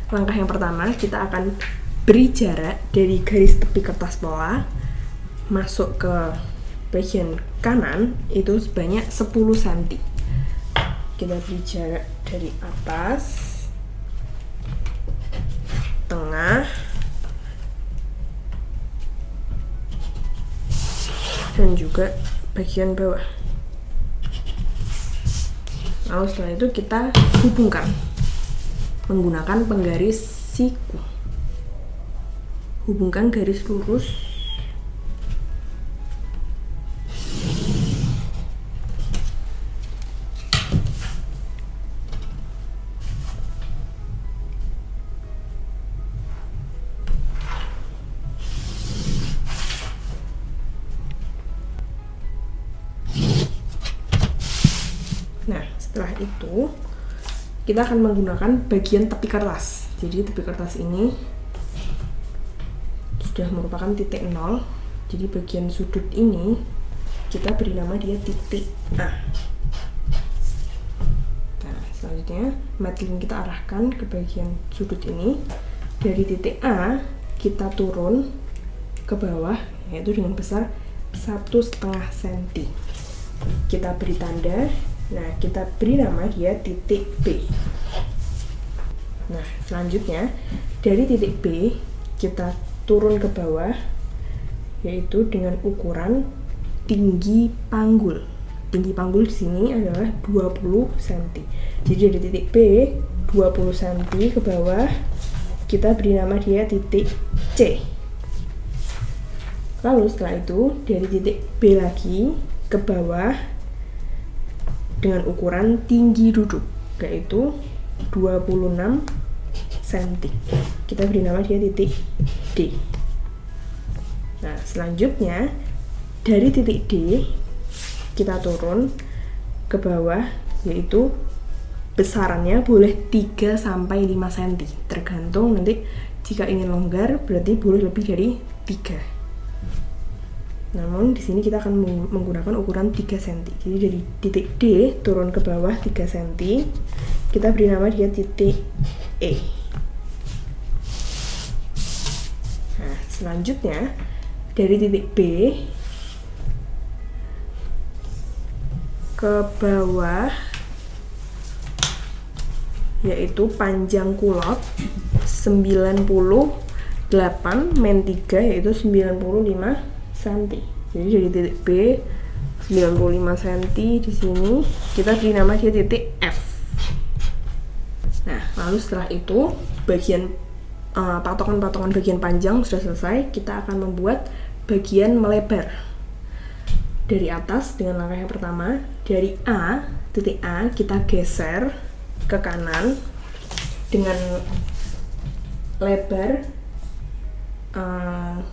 Langkah yang pertama, kita akan beri jarak dari garis tepi kertas pola masuk ke bagian kanan itu sebanyak 10 cm. Kita beri jarak dari atas, tengah, dan juga bagian bawah. Lalu setelah itu kita hubungkan menggunakan penggaris siku. Hubungkan garis lurus Nah, setelah itu kita akan menggunakan bagian tepi kertas. Jadi tepi kertas ini sudah merupakan titik 0. Jadi bagian sudut ini kita beri nama dia titik A. Nah, selanjutnya matlin kita arahkan ke bagian sudut ini. Dari titik A kita turun ke bawah, yaitu dengan besar 1,5 cm. Kita beri tanda. Nah, kita beri nama dia titik B. Nah, selanjutnya dari titik B kita turun ke bawah, yaitu dengan ukuran tinggi panggul. Tinggi panggul di sini adalah 20 cm. Jadi dari titik B 20 cm ke bawah, kita beri nama dia titik C. Lalu setelah itu dari titik B lagi ke bawah dengan ukuran tinggi duduk, yaitu 26 cm. Kita beri nama dia titik D. Nah, selanjutnya dari titik D kita turun ke bawah, yaitu besarannya boleh 3-5 cm, tergantung nanti jika ingin longgar berarti boleh lebih dari 3. Namun di sini kita akan menggunakan ukuran 3 cm. Jadi dari titik D turun ke bawah 3 cm, kita beri nama dia titik E. Nah, selanjutnya dari titik B ke bawah, yaitu panjang kulot 98 min 3, yaitu 95 cm. Jadi dari titik B 95 cm di sini kita beri nama dia titik F. Nah, lalu setelah itu bagian patokan-patokan bagian panjang sudah selesai. Kita akan membuat bagian melebar. Dari atas dengan langkah yang pertama, dari A, titik A kita geser ke kanan dengan lebar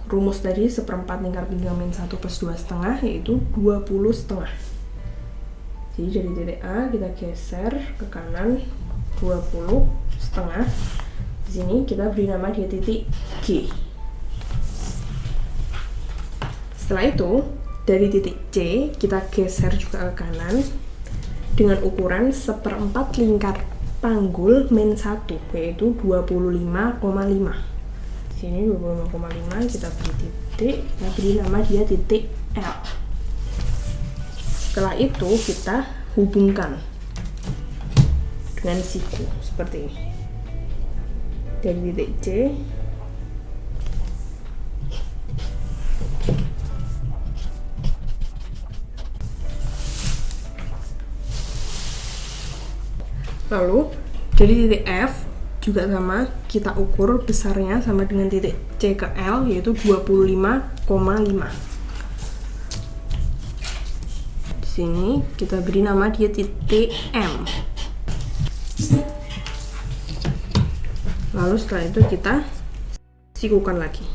rumus tadi 1/4 lingkar pinggang min 1 plus 2,5, yaitu 20,5. Jadi dari titik A kita geser ke kanan 20,5. Di sini kita beri nama dia titik G. Setelah itu dari titik C kita geser juga ke kanan dengan ukuran 1/4 lingkar panggul min 1, yaitu 25,5. Sini 25,5 kita beri titik, kita beri nama dia titik L. Setelah itu kita hubungkan dengan siku seperti ini. Dari titik C lalu dari titik F juga sama, kita ukur besarnya sama dengan titik C ke L, yaitu 25,5. Di sini kita beri nama dia titik M. Lalu setelah itu kita sikukan lagi.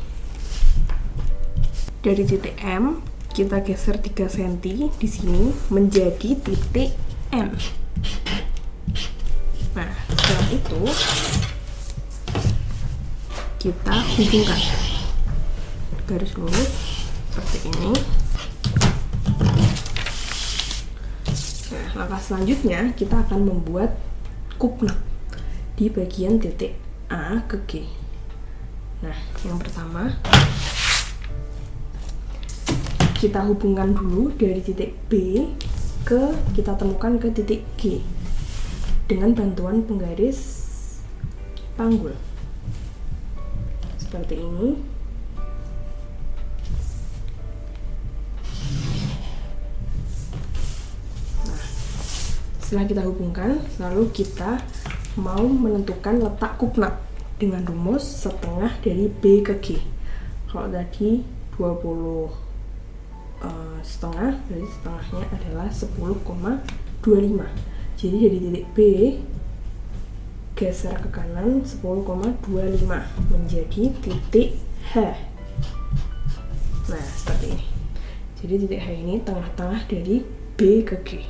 Dari titik M kita geser 3 cm di sini menjadi titik M. Nah, setelah itu kita hubungkan garis lurus seperti ini. Nah, langkah selanjutnya kita akan membuat kupnat di bagian titik A ke G. Nah, yang pertama kita hubungkan dulu dari titik B kita temukan ke titik G dengan bantuan penggaris panggul seperti ini. Nah, setelah kita hubungkan, lalu kita mau menentukan letak kupnat dengan rumus setengah dari B ke G. Kalau tadi 20 setengah, jadi setengahnya adalah 10,25. Jadi dari titik B geser ke kanan 10,25 menjadi titik H. Nah, seperti ini. Jadi titik H ini tengah-tengah dari B ke G.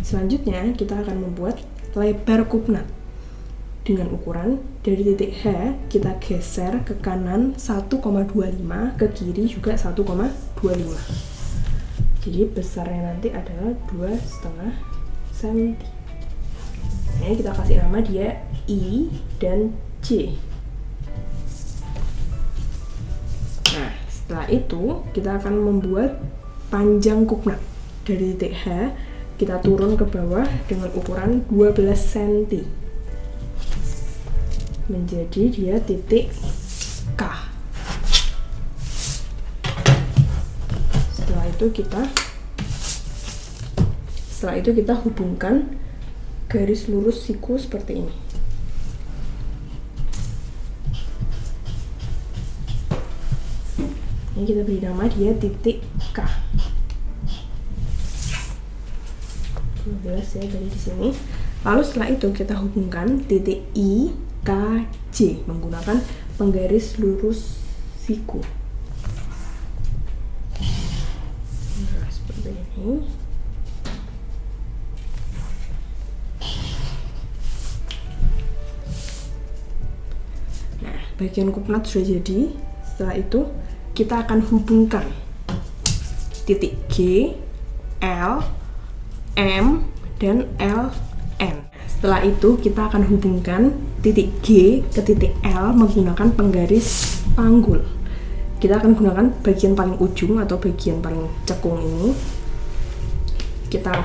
Selanjutnya kita akan membuat lebar kupnat dengan ukuran dari titik H kita geser ke kanan 1,25, ke kiri juga 1,25. Jadi besarnya nanti adalah 2,5 cm. Ini kita kasih nama dia I dan J. Nah, setelah itu kita akan membuat panjang kupnat dari titik H kita turun ke bawah dengan ukuran 12 cm menjadi dia titik K. Setelah itu kita hubungkan garis lurus siku seperti ini. Ini kita beri nama dia titik K. 12 ya tadi di sini. Lalu setelah itu kita hubungkan titik I, K, J menggunakan penggaris lurus siku. Nah, seperti ini. Nah, bagian kupnat sudah jadi. Setelah itu kita akan hubungkan titik G, L, M, dan LN. Setelah itu kita akan hubungkan titik G ke titik L menggunakan penggaris panggul. Kita akan gunakan bagian paling ujung atau bagian paling cekung ini. Kita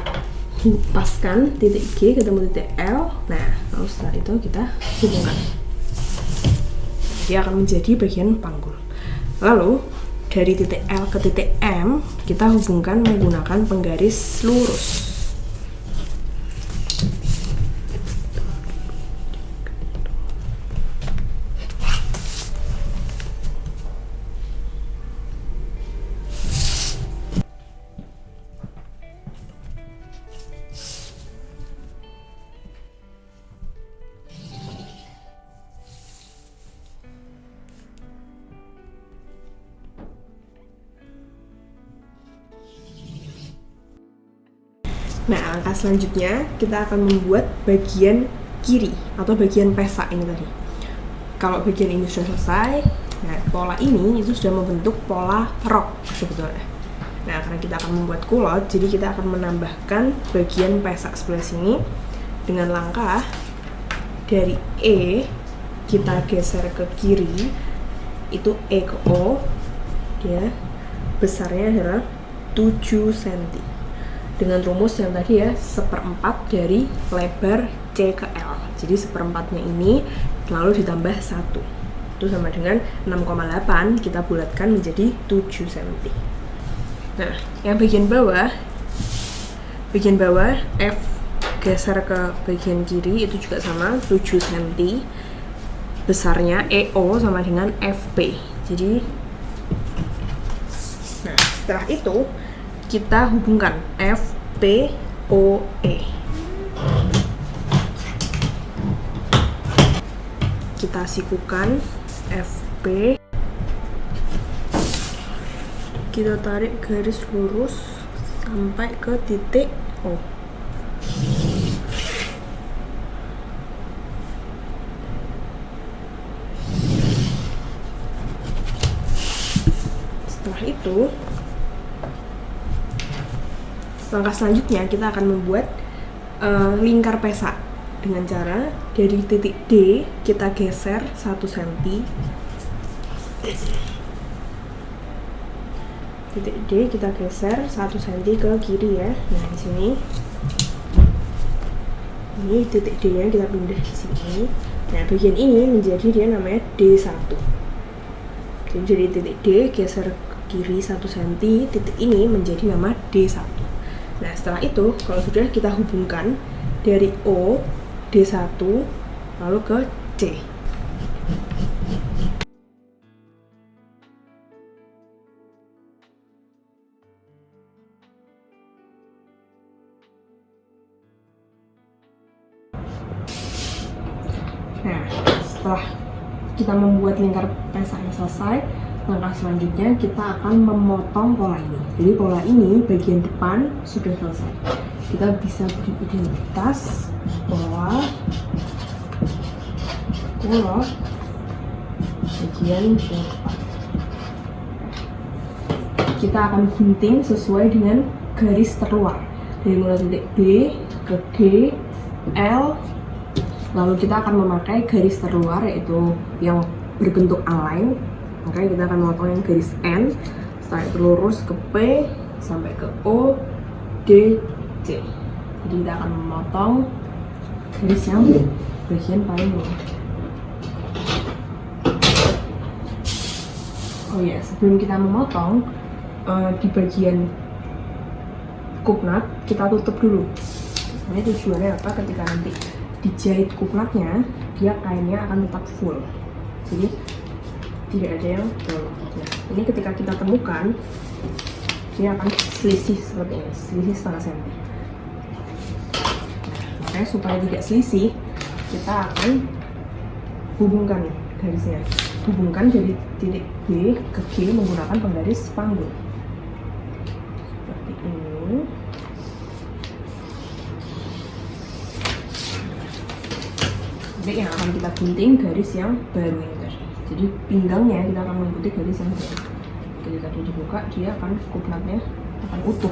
hempaskan titik G ketemu titik L. Nah, lalu setelah itu kita hubungkan. Dia akan menjadi bagian panggul. Lalu dari titik L ke titik M kita hubungkan menggunakan penggaris lurus. Nah, langkah selanjutnya kita akan membuat bagian kiri atau bagian pesak ini tadi. Kalau bagian ini sudah selesai, nah pola ini itu sudah membentuk pola rok sebetulnya. Nah, karena kita akan membuat kulot, jadi kita akan menambahkan bagian pesak sebelah sini dengan langkah dari E kita geser ke kiri, itu E ke O, dia besarnya adalah 7 cm. Dengan rumus yang tadi ya, 1/4 dari lebar C ke L. Jadi 1/4-nya ini lalu ditambah 1. Itu sama dengan 6,8 kita bulatkan menjadi 7 cm. Nah, yang bagian bawah F geser ke bagian kiri itu juga sama 7 cm. Besarnya EO sama dengan FP. Jadi nah, setelah itu kita hubungkan FPOE. Kita sikukan FP. Kita tarik garis lurus sampai ke titik O. Setelah itu langkah selanjutnya kita akan membuat lingkar pesak dengan cara dari titik D kita geser 1 cm. Titik D kita geser 1 cm ke kiri ya. Nah, di sini ini titik D yang kita pindah di sini. Nah, bagian ini menjadi dia namanya D1. Jadi dari titik D geser ke kiri 1 cm, titik ini menjadi nama D1. Nah, setelah itu kalau sudah kita hubungkan dari O, D1 lalu ke C. Nah, setelah kita membuat lingkar pesa yang selesai, langkah selanjutnya kita akan memotong pola ini. Jadi pola ini bagian depan sudah selesai. Kita bisa beri identitas pola bagian depan. Kita akan gunting sesuai dengan garis terluar dari mulai titik B ke G, L. Lalu kita akan memakai garis terluar yaitu yang berbentuk align. Makanya kita akan memotong yang garis N, setelah itu lurus ke P sampai ke O, D, C. Jadi kita akan memotong garis yang bagian paling bawah. Oh ya, sebelum kita memotong di bagian kupnat kita tutup dulu. Ini tujuannya apa? Ketika nanti dijahit kupnatnya, dia kainnya akan tetap full, jadi tidak ada yang bolong. Nah, ini ketika kita temukan, dia akan selisih seperti ini, selisih setengah senti. Makanya supaya tidak selisih, kita akan hubungkan garisnya. Hubungkan dari titik B ke G menggunakan penggaris panggul. Seperti ini. Yang akan kita gunting garis yang baru ini tadi. Jadi pinggangnya kita akan mengikuti garis yang baru. Jadi tadi dibuka, dia akan kupnatnya akan utuh.